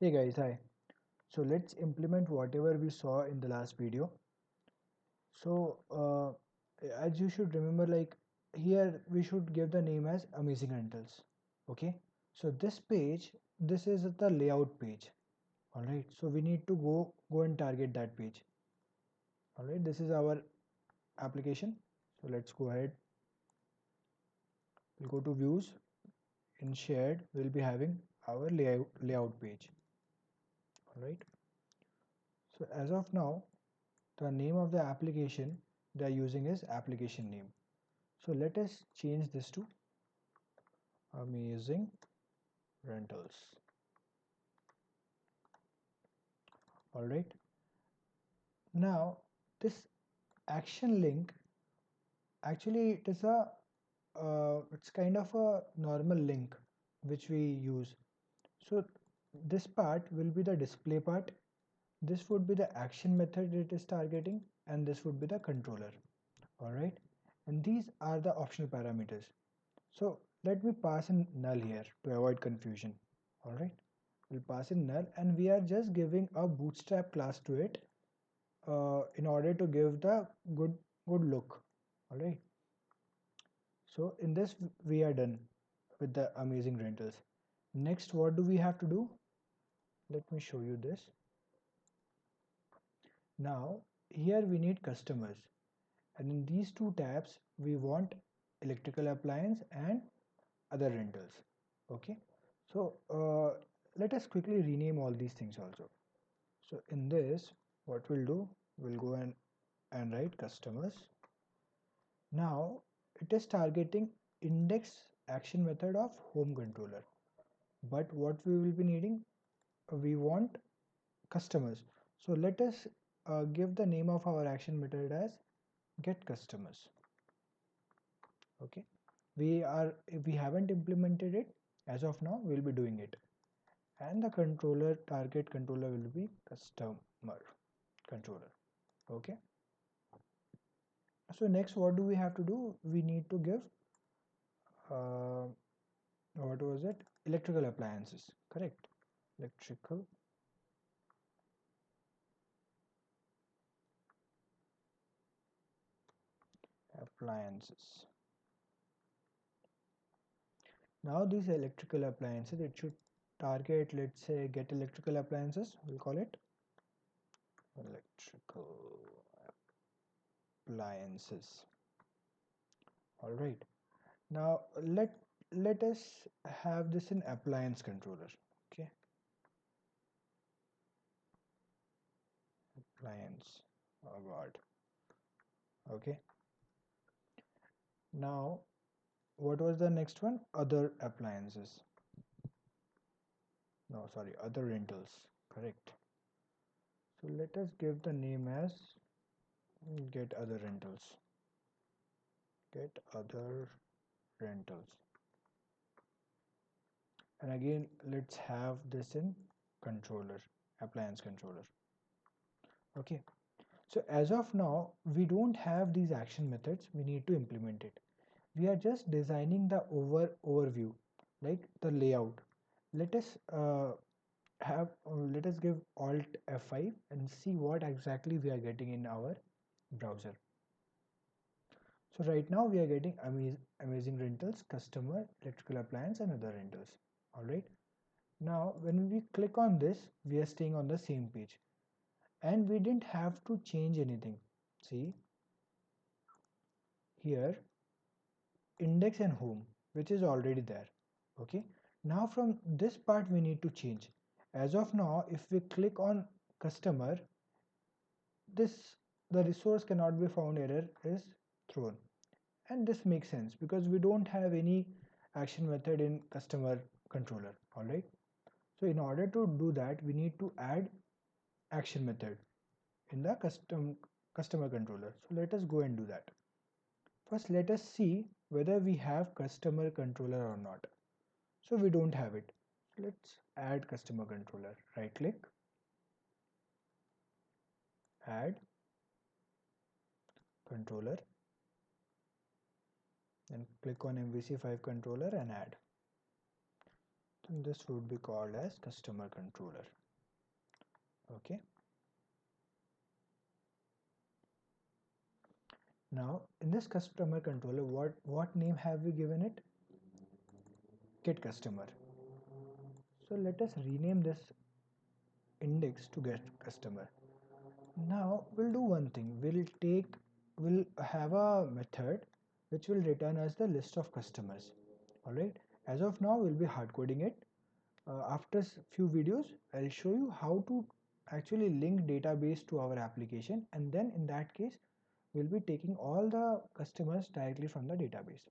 Hey guys, hi. So let's implement whatever we saw in the last video. So as you should remember, like here we should give the name as Amazing Rentals. Okay. So this page, this is the layout page. All right. So we need to go and target that page. All right. This is our application. So let's go ahead. We'll go to views. In shared, we'll be having our layout page. All right. So as of now, the name of the application they are using is application name. So let us change this to Amazing Rentals. All right. Now this action link, actually it's kind of a normal link which we use. So this part will be the display part. This would be the action method it is targeting, and this would be the controller. All right. And these are the optional parameters. So let me pass in null here to avoid confusion. All right. We'll pass in null, and we are just giving a bootstrap class to it in order to give the good look. All right. So in this we are done with the Amazing Rentals. Next, what do we have to do? Let me show you this. Now here we need customers, and in these two tabs we want electrical appliance and other rentals. Okay. So let us quickly rename all these things also. So in this, what we'll do, we'll go and write customers. Now it is targeting index action method of home controller. But what we will be needing, we want customers. So let us give the name of our action method as get customers. Okay. We haven't implemented it as of now. We'll be doing it, and the controller target controller will be customer controller. Okay. So next, what do we have to do? We need to give uh, what was it? Electrical appliances. Correct. Electrical appliances. Now these electrical appliances, it should target, let's say, get electrical appliances. We'll call it electrical appliances. All right. Now let us have this in appliance controller. Okay. Appliance. Oh God. Okay. Now what was the next one? Other appliances. No, sorry, other rentals. Correct. So let us give the name as get other rentals. Get other rentals. And again, let's have this in controller, appliance controller. Okay. So as of now, we don't have these action methods. We need to implement it. We are just designing the overview, like the layout. Let us let us give Alt F5 and see what exactly we are getting in our browser. So right now we are getting amazing rentals, customer, electrical appliance, and other rentals. All right. Now when we click on this, we are staying on the same page, and we didn't have to change anything. See here, index and home, which is already there. Okay. Now from this part we need to change. As of now, if we click on customer, this the resource cannot be found error is thrown, and this makes sense because we don't have any action method in customer controller. All right. So in order to do that, we need to add action method in the customer controller. So let us go and do that. First, let us see whether we have customer controller or not. So we don't have it. Let's add customer controller. Right click, add controller, then click on MVC5 controller and add. This would be called as customer controller. Okay. Now in this customer controller, what name have we given it? Get customer. So let us rename this index to get customer. Now we'll do one thing. We'll have a method which will return us the list of customers. All right. As of now, we'll be hard coding it. After few videos, I'll show you how to actually link database to our application, and then in that case, we'll be taking all the customers directly from the database.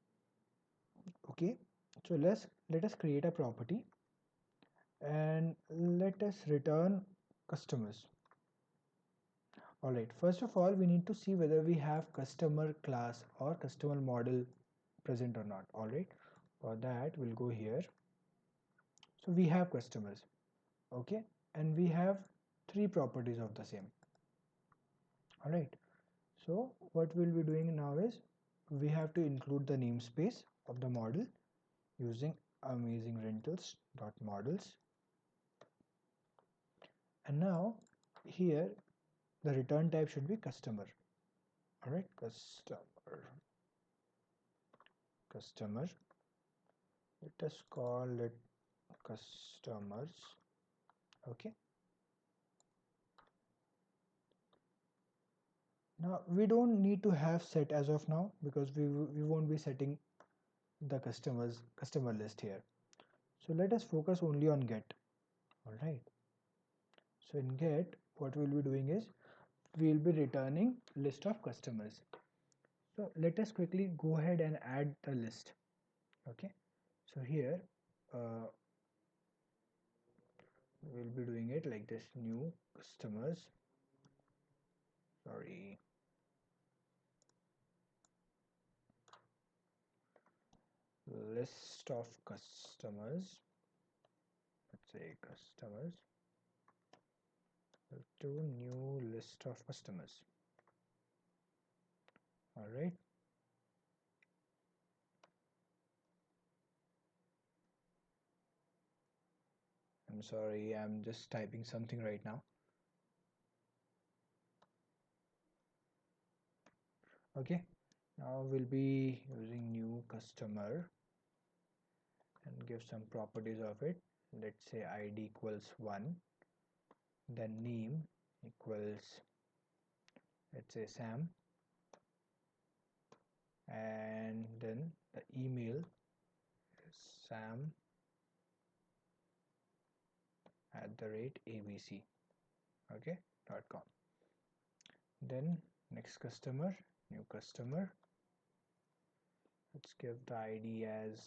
Okay. So let us create a property and let us return customers. Alright, first of all, we need to see whether we have customer class or customer model present or not. Alright, for that we'll go here. So we have customers, okay, and we have three properties of the same. Alright, so what we'll be doing now is we have to include the namespace of the model using amazingrentals.models. And now here the return type should be customer. Alright, customer. Let us call it customers. Okay. Now we don't need to have set as of now because we won't be setting the customer list here. So let us focus only on get. Alright. So in get, what we'll be doing is we'll be returning list of customers. So let us quickly go ahead and add the list. Okay. So here we'll be doing it like this: new customers. Sorry. List of customers. Let's say customers to new list of customers. All right. I'm sorry, I'm just typing something right now. Okay, now we'll be using new customer and give some properties of it. Let's say ID equals 1, then name equals, let's say, Sam, and then the email is sam@abc, okay, .com. Then next customer, new customer. Let's give the ID as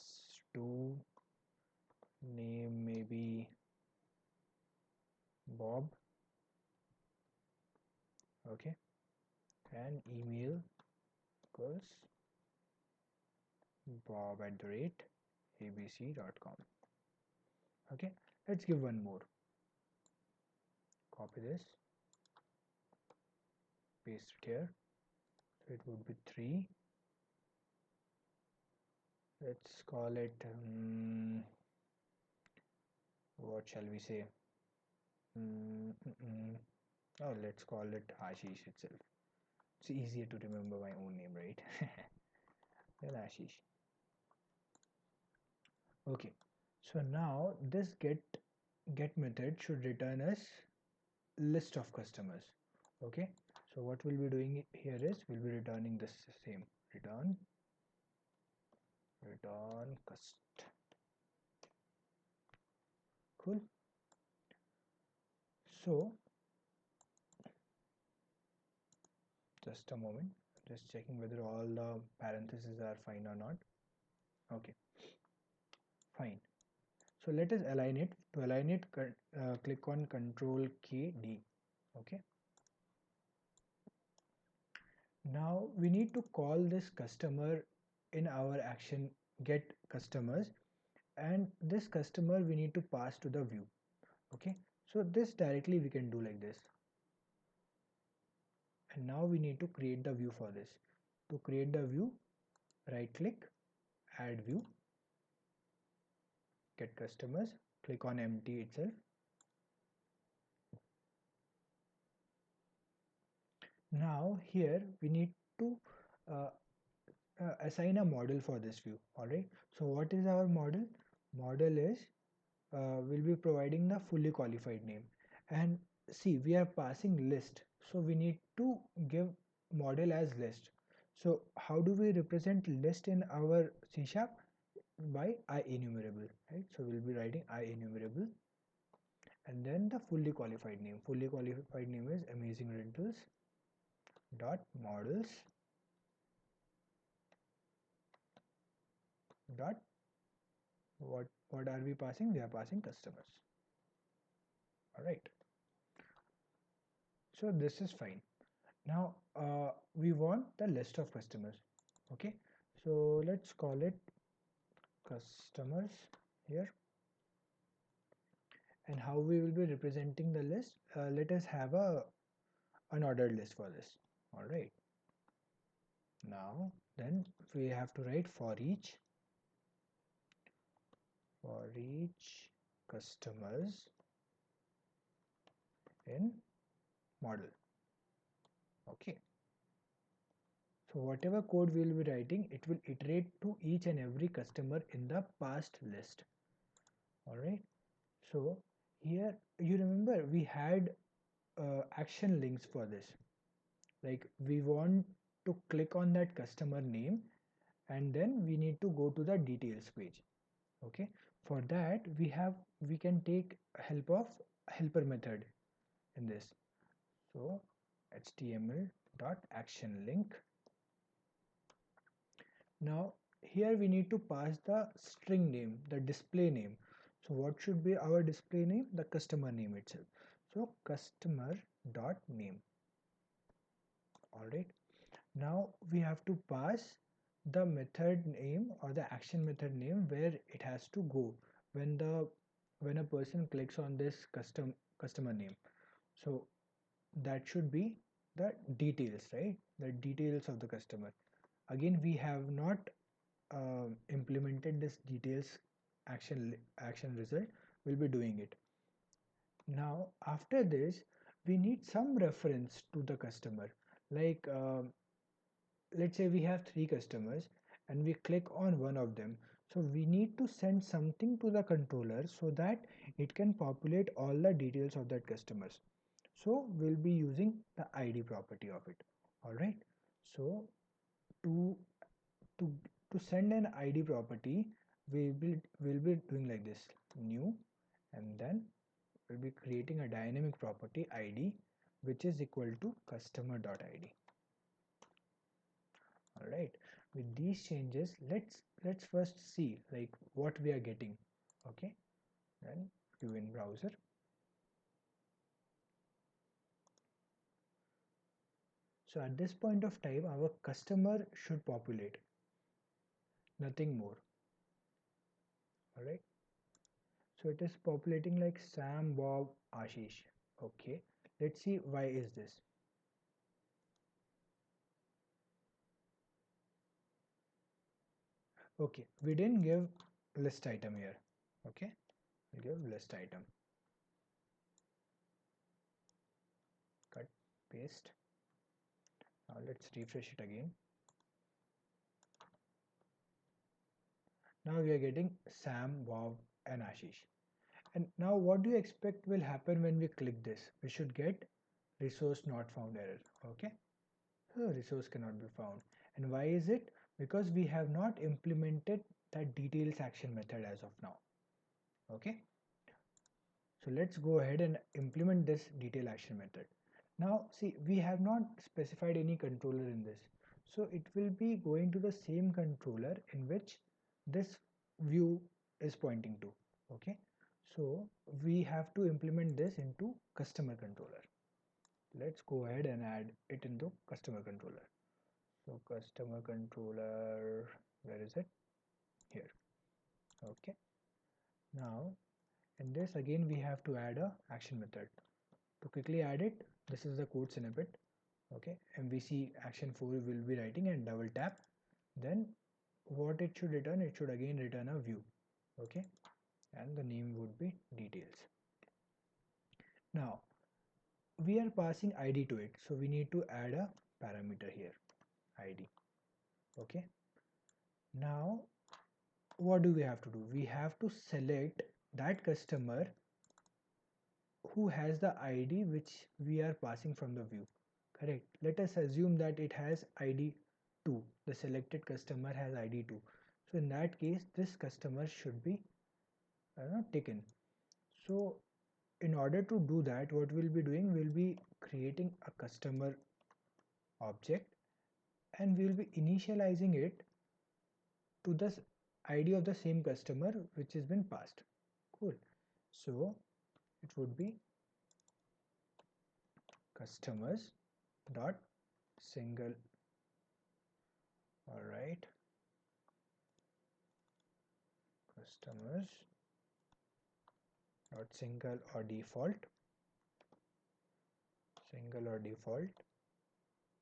2, name maybe Bob, okay, and email equals bob@abc.com. Okay, let's give one more. Copy this, paste it here. So it would be 3. Let's call it what shall we say? Oh, let's call it Ashish itself. It's easier to remember my own name, right? Then Ashish. Okay, so now this get method should return us list of customers. Okay, so what we'll be doing here is we'll be returning this same return cust. Cool. So just a moment, just checking whether all the parentheses are fine or not. Okay, fine. So let us align it. To align it, click on Control K D. Okay. Now we need to call this customer in our action get customers, and this customer we need to pass to the view. Okay. So this directly we can do like this. And now we need to create the view for this. To create the view, right click, add view, get customers, click on empty itself. Now here we need to uh, assign a model for this view. Alright, so what is our model? Model is we'll be providing the fully qualified name, and see, we are passing list, so we need to give model as list. So how do we represent list in our C#? By IEnumerable, right? So we'll be writing IEnumerable, and then the fully qualified name. Fully qualified name is amazing rentals dot models dot what are we passing? We are passing customers. All right, so this is fine. Now we want the list of customers. Okay, so let's call it customers here. And how we will be representing the list? Let us have a unordered list for this. All right, now then we have to write for each customers in model. Okay, so whatever code we will be writing, it will iterate to each and every customer in the past list. All right, so here you remember we had action links for this. Like we want to click on that customer name, and then we need to go to the details page. Okay, for that we can take help of helper method in this. So html dot action link. Now here we need to pass the string name, the display name. So what should be our display name? The customer name itself. So customer dot name. All right, now we have to pass the method name or the action method name where it has to go when a person clicks on this customer name. So that should be the details, right? The details of the customer. Again, we have not implemented this details action result. We'll be doing it now. After this, we need some reference to the customer. Like let's say we have 3 customers and we click on one of them, so we need to send something to the controller so that it can populate all the details of that customers. So we'll be using the ID property of it. All right, so to to to send an ID property, we'll be doing like this: new, and then we'll be creating a dynamic property ID which is equal to customer.id. All right, with these changes, let's first see like what we are getting. Okay, then view in browser. So at this point of time, our customer should populate, nothing more. All right, so it is populating like Sam, Bob, Ashish. Okay, let's see why is this. Okay, we didn't give list item here. Okay, we'll give list item. Cut, paste. Now let's refresh it again. Now we are getting Sam, Bob, and Ashish. And now what do you expect will happen when we click this? We should get resource not found error. Okay, so resource cannot be found. And why is it? Because we have not implemented that details action method as of now. Okay, so let's go ahead and implement this detail action method. Now see, we have not specified any controller in this, so it will be going to the same controller in which this view is pointing to. Okay, so we have to implement this into customer controller. Let's go ahead and add it into customer controller. So customer controller, where is it? Here. Okay, now in this again we have to add a action method. To quickly add it, this is the code snippet. Okay, MVC action 4 will be writing, and double tap. Then what it should return? It should again return a view. Okay, and the name would be details. Now we are passing id to it, so we need to add a parameter here, id. Okay, now what do we have to do? We have to select that customer who has the id which we are passing from the view. Correct. Let us assume that it has id 2. The selected customer has id 2. So in that case, this customer should be taken. So in order to do that, what we'll be doing, we'll be creating a customer object and we'll be initializing it to the id of the same customer which has been passed. Cool. So it would be customers dot single. All right, customers dot single or default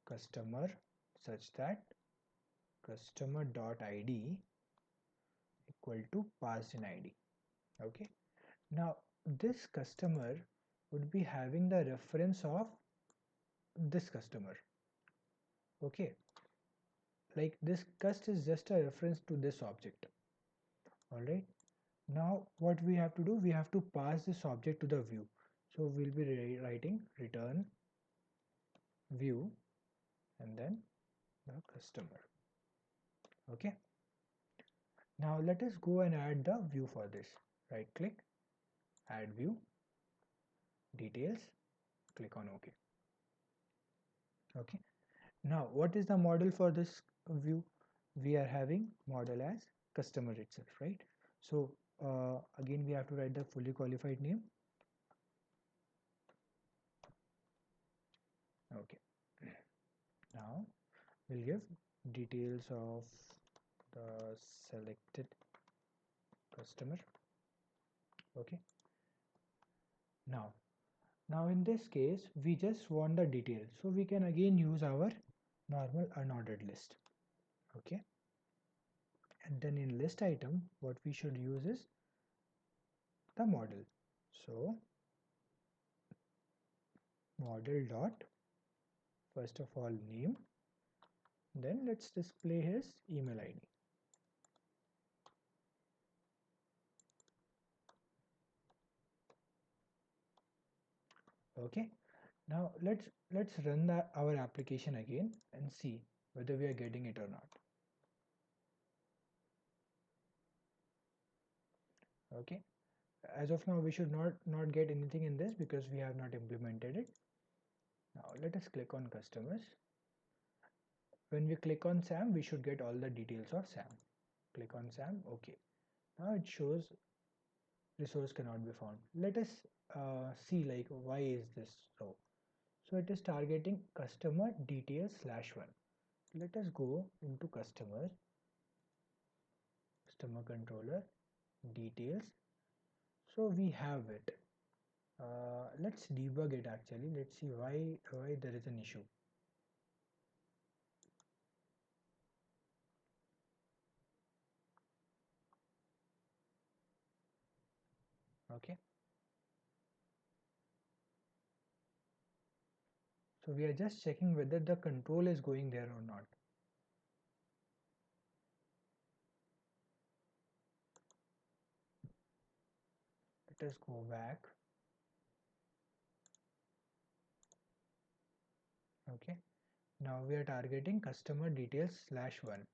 customer such that customer dot id equal to passed in id. Okay, now this customer would be having the reference of this customer. Okay, like this cust is just a reference to this object. All right, now what we have to do, we have to pass this object to the view. So we'll be writing return view and then the customer. Okay, now let us go and add the view for this. Right click, add view, details, click on OK. Okay, now what is the model for this view? We are having model as customer itself, right? So again we have to write the fully qualified name. Okay, now we'll give details of the selected customer. Okay, now in this case we just want the details, so we can again use our normal unordered list. Okay, and then in list item what we should use is the model. So model dot first of all name, then let's display his email id. Okay, now let's run our application again and see whether we are getting it or not. Okay, as of now we should not get anything in this because we have not implemented it. Now let us click on customers. When we click on Sam, we should get all the details of Sam. Click on Sam. Okay, now it shows resource cannot be found. Let us see like why is this so. So it is targeting customer details /1. Let us go into customer controller details. So we have it. Let's debug it actually. Let's see why there is an issue. Okay. So we are just checking whether the control is going there or not. Let us go back. Okay. Now we are targeting customer details /1.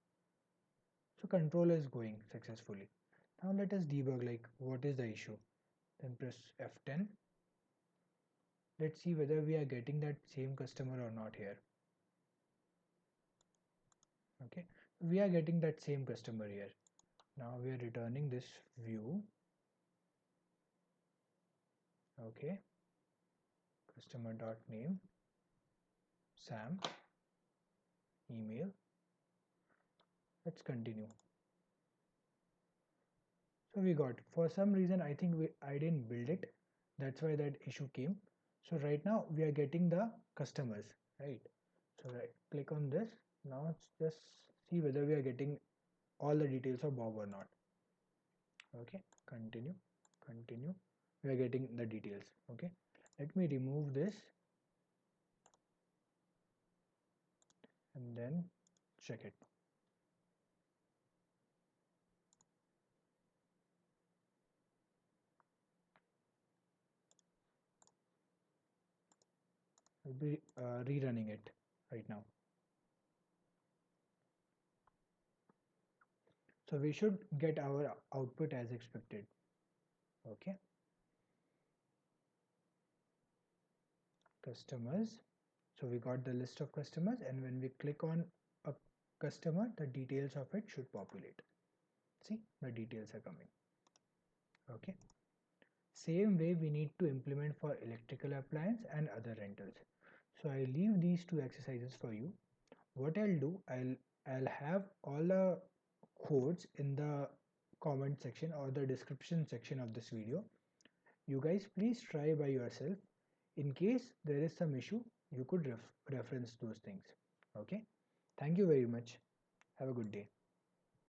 So control is going successfully. Now let us debug like what is the issue. Then press F10. Let's see whether we are getting that same customer or not here. Okay, we are getting that same customer here. Now we are returning this view. Okay, customer dot name Sam, email. Let's continue. So we got, for some reason I think I didn't build it, that's why that issue came. So right now we are getting the customers, right? So right click on this. Now let's just see whether we are getting all the details of Bob or not. Okay, continue. We are getting the details. Okay, let me remove this and then check it. I'll be rerunning it right now. So we should get our output as expected. Okay, customers. So we got the list of customers, and when we click on a customer, the details of it should populate. See, the details are coming. Okay, same way we need to implement for electrical appliance and other rentals. So I leave these two exercises for you. What I'll do, I'll have all the codes in the comment section or the description section of this video. You guys please try by yourself. In case there is some issue, you could reference those things. Okay, thank you very much. Have a good day.